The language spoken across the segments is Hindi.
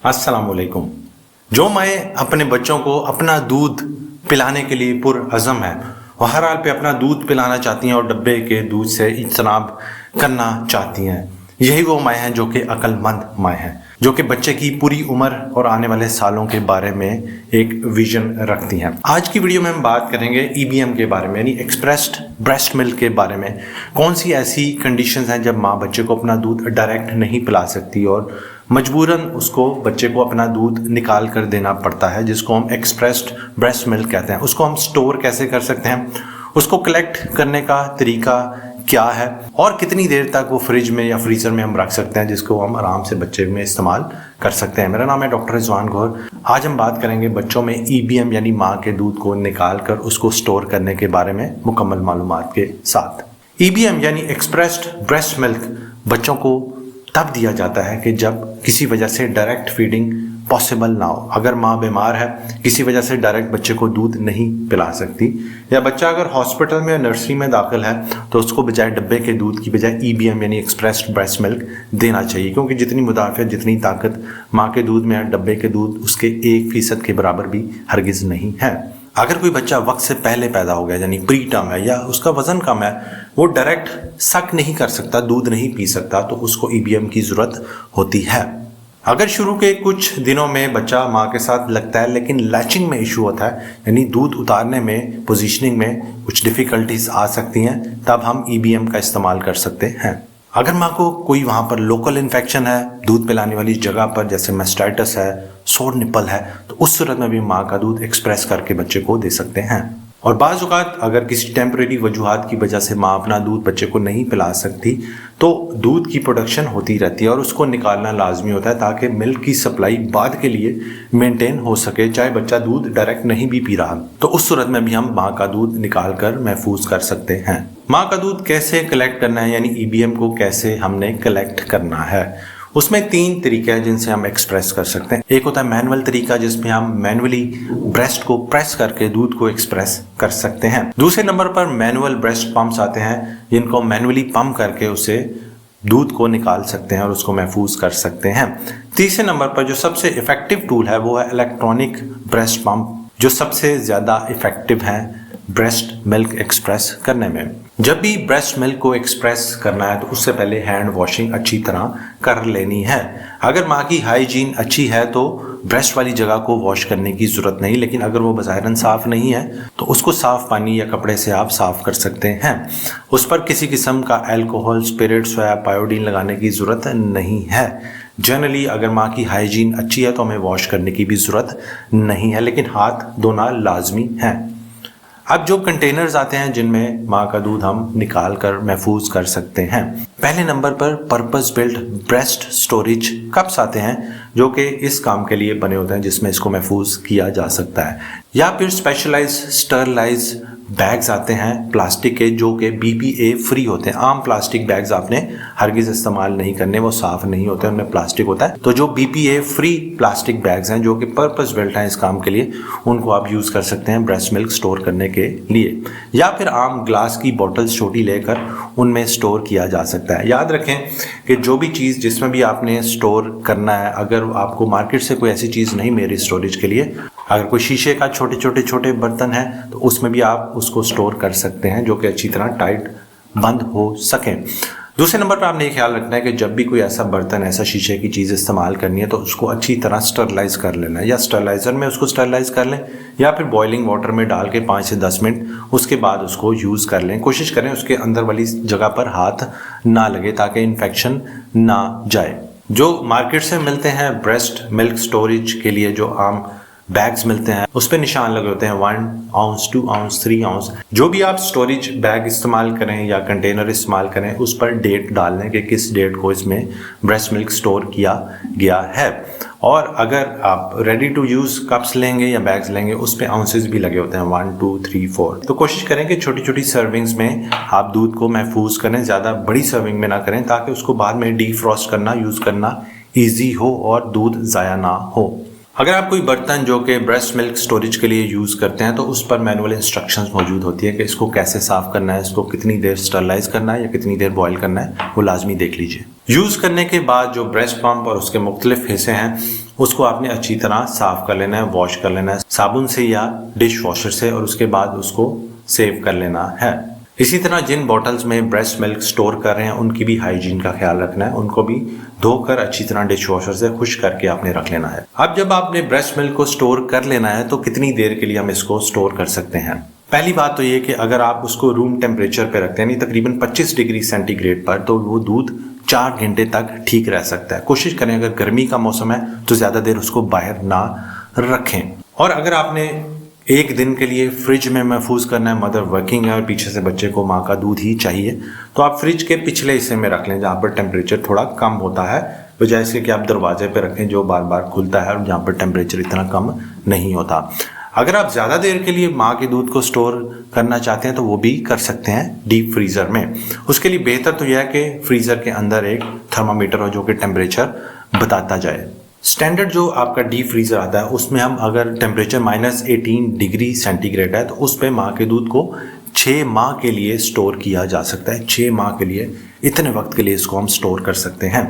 अस्सलामुअलैकुम। जो माएँ अपने बच्चों को अपना दूध पिलाने के लिए पुरअज़म है, वह हर हाल पे अपना दूध पिलाना चाहती हैं और डब्बे के दूध से इज्तनाब करना चाहती हैं। यही वो माएँ हैं जो कि अक्लमंद माएँ हैं, जो कि बच्चे की पूरी उम्र और आने वाले सालों के बारे में एक विजन रखती हैं। आज की वीडियो में हम बात करेंगे EBM के बारे में, यानी एक्सप्रेस्ड ब्रेस्ट मिल्क के बारे में। कौन सी ऐसी कंडीशंस हैं जब माँ बच्चे को अपना दूध डायरेक्ट नहीं पिला सकती और मजबूरन उसको बच्चे को अपना दूध निकाल कर देना पड़ता है, जिसको हम एक्सप्रेस्ड ब्रेस्ट मिल्क कहते हैं। उसको हम स्टोर कैसे कर सकते हैं, उसको कलेक्ट करने का तरीका क्या है और कितनी देर तक वो फ्रिज में या फ्रीजर में हम रख सकते हैं, जिसको हम आराम से बच्चे में इस्तेमाल कर सकते हैं। मेरा नाम है डॉक्टर रिजवान गौहर। आज हम बात करेंगे बच्चों में EBM यानी माँ के दूध को निकाल कर उसको स्टोर करने के बारे में मुकम्मल मालूमात के साथ। EBM यानी एक्सप्रेस्ड ब्रेस्ट मिल्क बच्चों को तब दिया जाता है कि जब किसी वजह से डायरेक्ट फीडिंग पॉसिबल ना हो। अगर माँ बीमार है, किसी वजह से डायरेक्ट बच्चे को दूध नहीं पिला सकती, या बच्चा अगर हॉस्पिटल में या नर्सरी में दाखिल है तो उसको बजाय डब्बे के दूध की बजाय EBM यानी एक्सप्रेस्ड ब्रेस्ट मिल्क देना चाहिए, क्योंकि जितनी मुदाफ़ियत, जितनी ताकत माँ के दूध में है, डब्बे के दूध उसके 1% के बराबर भी हरगिज़ नहीं है। अगर कोई बच्चा वक्त से पहले पैदा हो गया, यानी प्री टर्म है, या उसका वजन कम है, वो डायरेक्ट सक नहीं कर सकता, दूध नहीं पी सकता, तो उसको EBM की ज़रूरत होती है। अगर शुरू के कुछ दिनों में बच्चा माँ के साथ लगता है लेकिन लैचिंग में इशू होता है, यानी दूध उतारने में, पोजीशनिंग में कुछ डिफ़िकल्टीज आ सकती हैं, तब हम EBM का इस्तेमाल कर सकते हैं। अगर माँ को कोई वहाँ पर लोकल इन्फेक्शन है दूध पिलाने वाली जगह पर, जैसे मास्टाइटिस है, सोर निपल है, तो उस सूरत में भी माँ का दूध एक्सप्रेस करके बच्चे को दे सकते हैं। और बाज़ औक़ात अगर किसी टेम्परेरी वजूहात की वजह से माँ अपना दूध बच्चे को नहीं पिला सकती, तो दूध की प्रोडक्शन होती रहती है और उसको निकालना लाजमी होता है, ताकि मिल्क की सप्लाई बाद के लिए मेंटेन हो सके, चाहे बच्चा दूध डायरेक्ट नहीं भी पी रहा। तो उस सूरत में भी हम माँ का दूध निकाल कर महफूज कर सकते हैं। माँ का दूध कैसे कलेक्ट करना है, यानी EBM को कैसे हमने कलेक्ट करना है, उसमें 3 तरीके हैं जिनसे हम एक्सप्रेस कर सकते हैं। एक होता है मैनुअल तरीका, जिसमें हम मैनुअली ब्रेस्ट को प्रेस करके दूध को एक्सप्रेस कर सकते हैं। दूसरे नंबर पर मैनुअल ब्रेस्ट पंप्स आते हैं, जिनको मैनुअली पंप करके उसे दूध को निकाल सकते हैं और उसको महफूज कर सकते हैं। तीसरे नंबर पर जो सबसे इफेक्टिव टूल है वो है इलेक्ट्रॉनिक ब्रेस्ट पंप, जो सबसे ज़्यादा इफेक्टिव है ब्रेस्ट मिल्क एक्सप्रेस करने में। जब भी ब्रेस्ट मिल्क को एक्सप्रेस करना है तो उससे पहले हैंड वॉशिंग अच्छी तरह कर लेनी है। अगर माँ की हाइजीन अच्छी है तो ब्रेस्ट वाली जगह को वॉश करने की ज़रूरत नहीं, लेकिन अगर वो बज़ाहिरन साफ़ नहीं है तो उसको साफ़ पानी या कपड़े से आप साफ़ कर सकते हैं। उस पर किसी किस्म का अल्कोहल, स्पिरिट्स या पायोडीन लगाने की ज़रूरत नहीं है। जनरली अगर माँ की हाइजीन अच्छी है तो हमें वॉश करने की भी ज़रूरत नहीं है, लेकिन हाथ धोना लाजमी है। अब जो कंटेनर्स आते हैं जिनमें माँ का दूध हम निकाल कर महफूज कर सकते हैं, पहले नंबर पर purpose built breast storage cups आते हैं, जो कि इस काम के लिए बने होते हैं, जिसमें इसको महफूज किया जा सकता है। या फिर स्पेशलाइज स्टरलाइज बैग्स आते हैं प्लास्टिक के, जो कि BPA फ्री होते हैं। आम प्लास्टिक बैग्स आपने हरगिज़ इस्तेमाल नहीं करने, वो साफ़ नहीं होते, उनमें प्लास्टिक होता है। तो जो BPA फ्री प्लास्टिक बैग्स हैं, जो कि पर्पस बिल्ट हैं इस काम के लिए, उनको आप यूज़ कर सकते हैं ब्रेस्ट मिल्क स्टोर करने के लिए। या फिर आम ग्लास की बॉटल्स छोटी लेकर उनमें स्टोर किया जा सकता है। याद रखें कि जो भी चीज़ जिसमें भी आपने स्टोर करना है, अगर आपको मार्केट से कोई ऐसी चीज़ नहीं मिल रही स्टोरेज के लिए, अगर कोई शीशे का छोटे बर्तन है तो उसमें भी आप उसको स्टोर कर सकते हैं, जो कि अच्छी तरह टाइट बंद हो सके। दूसरे नंबर पर आपने ये ख्याल रखना है कि जब भी कोई ऐसा बर्तन, ऐसा शीशे की चीज़ इस्तेमाल करनी है तो उसको अच्छी तरह स्टरलाइज कर लेना है, या स्टरलाइज़र में उसको स्टरलाइज कर लें, या फिर बॉइलिंग वाटर में डाल के 5 से 10 मिनट उसके बाद उसको यूज़ कर लें। कोशिश करें उसके अंदर वाली जगह पर हाथ ना लगे, ताकि इन्फेक्शन ना जाए। जो मार्केट से मिलते हैं ब्रेस्ट मिल्क स्टोरेज के लिए जो आम बैग्स मिलते हैं, उस पर निशान लगे होते हैं 1 आउंस, 2 आउंस, 3 आउंस। जो भी आप स्टोरेज बैग इस्तेमाल करें या कंटेनर इस्तेमाल करें, उस पर डेट डाल लें कि किस डेट को इसमें ब्रेस्ट मिल्क स्टोर किया गया है। और अगर आप रेडी टू यूज़ कप्स लेंगे या बैग्स लेंगे, उस पर आउंसेस भी लगे होते हैं 1, 2, 3, 4। तो कोशिश करें कि छोटी छोटी सर्विंग्स में आप दूध को महफूज करें, ज़्यादा बड़ी सर्विंग में ना करें, ताकि उसको बाद में डीफ्रॉस्ट करना, यूज़ करना ईजी हो और दूध ज़ाया ना हो। अगर आप कोई बर्तन जो कि ब्रेस्ट मिल्क स्टोरेज के लिए यूज़ करते हैं तो उस पर मैनुअल इंस्ट्रक्शंस मौजूद होती है कि इसको कैसे साफ़ करना है, इसको कितनी देर स्टरलाइज करना है या कितनी देर बॉयल करना है, वो लाजमी देख लीजिए। यूज़ करने के बाद जो ब्रेस्ट पंप और उसके मुख्तलिफ हिस्से हैं उसको आपने अच्छी तरह साफ कर लेना है, वॉश कर लेना है साबुन से या डिश वॉशर से, और उसके बाद उसको सेव कर लेना है। इसी तरह जिन बॉटल्स में ब्रेस्ट मिल्क स्टोर कर रहे हैं उनकी भी हाइजीन का ख्याल रखना है, उनको भी धोकर अच्छी तरह डिश वॉशर से खुश करके आपने रख लेना है। अब जब आपने ब्रेस्ट मिल्क को स्टोर कर लेना है तो कितनी देर के लिए हम इसको स्टोर कर सकते हैं। पहली बात तो ये कि अगर आप उसको रूम टेम्परेचर पे रखते हैं, यानी तकरीबन 25 डिग्री सेंटीग्रेड पर, तो वो दूध 4 घंटे तक ठीक रह सकता है। कोशिश करें अगर गर्मी का मौसम है तो ज़्यादा देर उसको बाहर ना रखें। और अगर आपने एक दिन के लिए फ्रिज में महफूज करना है, मदर वर्किंग है और पीछे से बच्चे को माँ का दूध ही चाहिए, तो आप फ्रिज के पिछले हिस्से में रख लें जहाँ पर टेम्परेचर थोड़ा कम होता है, बजाय इसके कि आप दरवाजे पे रखें जो बार बार खुलता है और जहाँ पर टेम्परेचर इतना कम नहीं होता। अगर आप ज़्यादा देर के लिए माँ के दूध को स्टोर करना चाहते हैं तो वो भी कर सकते हैं डीप फ्रीज़र में। उसके लिए बेहतर तो यह है कि फ्रीज़र के अंदर एक थर्मामीटर हो जो कि टेम्परेचर बताता जाए। स्टैंडर्ड जो आपका डीप फ्रीज़र आता है उसमें हम अगर टेम्परेचर -18 डिग्री सेंटीग्रेड है तो उस पर माँ के दूध को 6 माह के लिए स्टोर किया जा सकता है। 6 माह के लिए, इतने वक्त के लिए इसको हम स्टोर कर सकते हैं।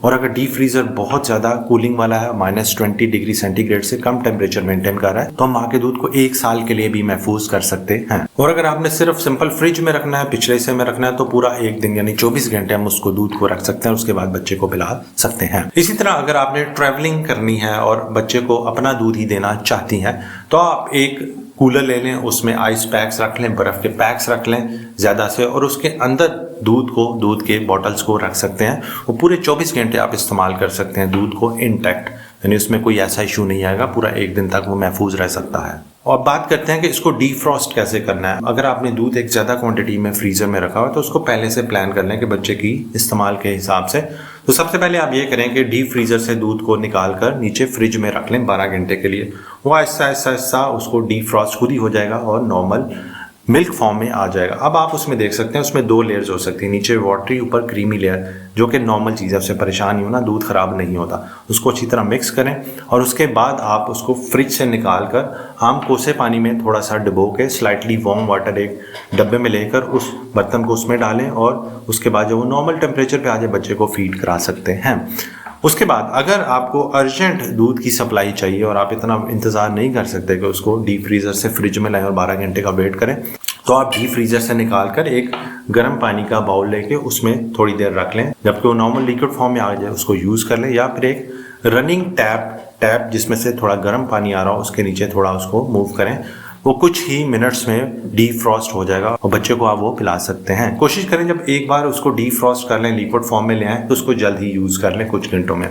और अगर डीप फ्रीज़र बहुत ज़्यादा कूलिंग वाला है, -20 डिग्री सेंटीग्रेड से कम टेम्परेचर मेंटेन कर रहा है, तो हम माँ के दूध को 1 साल के लिए भी महफूज कर सकते हैं। और अगर आपने सिर्फ सिंपल फ्रिज में रखना है, पिछले हिस्से में रखना है, तो पूरा 1 दिन यानी 24 घंटे हम उसको दूध को रख सकते हैं, उसके बाद बच्चे को पिला सकते हैं। इसी तरह अगर आपने ट्रैवलिंग करनी है और बच्चे को अपना दूध ही देना चाहती हैं तो आप एक कूलर ले लें, उसमें आइस पैक्स रख लें, बर्फ़ के पैक्स रख लें ज़्यादा से, और उसके अंदर दूध के बॉटल्स को रख सकते हैं। वो पूरे 24 घंटे आप इस्तेमाल कर सकते हैं दूध को इंटैक्ट, यानी उसमें कोई ऐसा इशू नहीं आएगा, पूरा 1 दिन तक वो महफूज रह सकता है। और बात करते हैं कि इसको डीफ्रॉस्ट कैसे करना है। अगर आपने दूध एक ज़्यादा क्वांटिटी में फ्रीज़र में रखा हो तो उसको पहले से प्लान कर लें कि बच्चे की इस्तेमाल के हिसाब से। तो सबसे पहले आप ये करें कि डीप फ्रीज़र से दूध को निकाल कर नीचे फ्रिज में रख लें 12 घंटे के लिए। वो ऐसा उसको डीफ्रॉस्ट खुद ही हो जाएगा और नॉर्मल मिल्क फॉर्म में आ जाएगा। अब आप उसमें देख सकते हैं उसमें 2 लेयर्स हो सकती हैं, नीचे वाटरी, ऊपर क्रीमी लेयर, जो कि नॉर्मल चीज़ है, उससे परेशान नहीं होना, दूध ख़राब नहीं होता। उसको अच्छी तरह मिक्स करें और उसके बाद आप उसको फ्रिज से निकाल कर आम कोसे पानी में थोड़ा सा डुबो के स्लाइटली वार्म वाटर एक डब्बे में लेकर उस बर्तन को उसमें डालें और उसके बाद जब वो नॉर्मल टेम्परेचर पे आ जाए बच्चे को फीड करा सकते हैं। उसके बाद अगर आपको अर्जेंट दूध की सप्लाई चाहिए और आप इतना इंतज़ार नहीं कर सकते कि उसको डीप फ्रीज़र से फ्रिज में लाएं और 12 घंटे का वेट करें, तो आप डीप फ्रीज़र से निकाल कर एक गर्म पानी का बाउल लेके उसमें थोड़ी देर रख लें, जबकि वो नॉर्मल लिक्विड फॉर्म में आ जाए उसको यूज़ कर लें, या फिर एक रनिंग टैप जिसमें से थोड़ा गर्म पानी आ रहा हो उसके नीचे थोड़ा उसको मूव करें। वो कुछ ही मिनट्स में डीफ्रॉस्ट हो जाएगा और बच्चे को आप वो पिला सकते हैं। कोशिश करें जब एक बार उसको डीफ्रॉस्ट कर लें, लिक्विड फॉर्म में ले आएँ, तो उसको जल्द ही यूज़ कर लें कुछ घंटों में।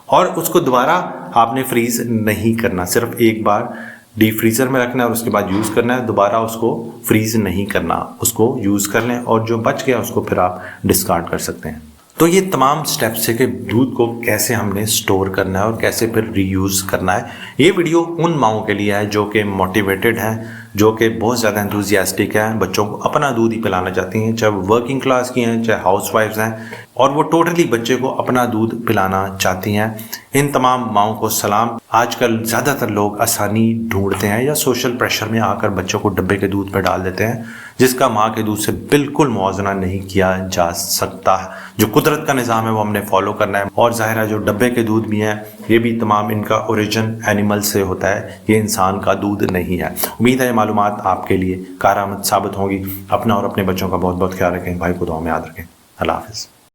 और उसको दोबारा आपने फ्रीज़ नहीं करना, सिर्फ एक बार डीप फ्रीज़र में रखना है और उसके बाद यूज़ करना है, दोबारा उसको फ्रीज़ नहीं करना, उसको यूज़ कर लें और जो बच गया उसको फिर आप डिस्कार्ड कर सकते हैं। तो ये तमाम स्टेप्स है कि दूध को कैसे हमने स्टोर करना है और कैसे फिर रीयूज़ करना है। ये वीडियो उन माओं के लिए है जो कि मोटिवेटेड हैं, जो कि बहुत ज़्यादा एंथुजियास्टिक हैं, बच्चों को अपना दूध ही पिलाना चाहती हैं, चाहे वो वर्किंग क्लास की हैं, चाहे हाउसवाइफ्स हैं, और वो टोटली बच्चे को अपना दूध पिलाना चाहती हैं। इन तमाम माओं को सलाम। आजकल ज़्यादातर लोग आसानी ढूंढते हैं या सोशल प्रेशर में आकर बच्चों को डब्बे के दूध पर डाल देते हैं, जिसका माँ के दूध से बिल्कुल मुआवजा नहीं किया जा सकता। जो कुदरत का निज़ाम है वो हमने फॉलो करना है। और ज़ाहिर है जो डब्बे के दूध भी हैं ये भी तमाम इनका ओरिजिन एनिमल से होता है, ये इंसान का दूध नहीं है। उम्मीद है ये मालूमात आपके लिए कारआमद साबित होंगी। अपना और अपने बच्चों का बहुत बहुत ख्याल रखें। भाई को दुआ में याद रखें। अल्लाह हाफ़िज़।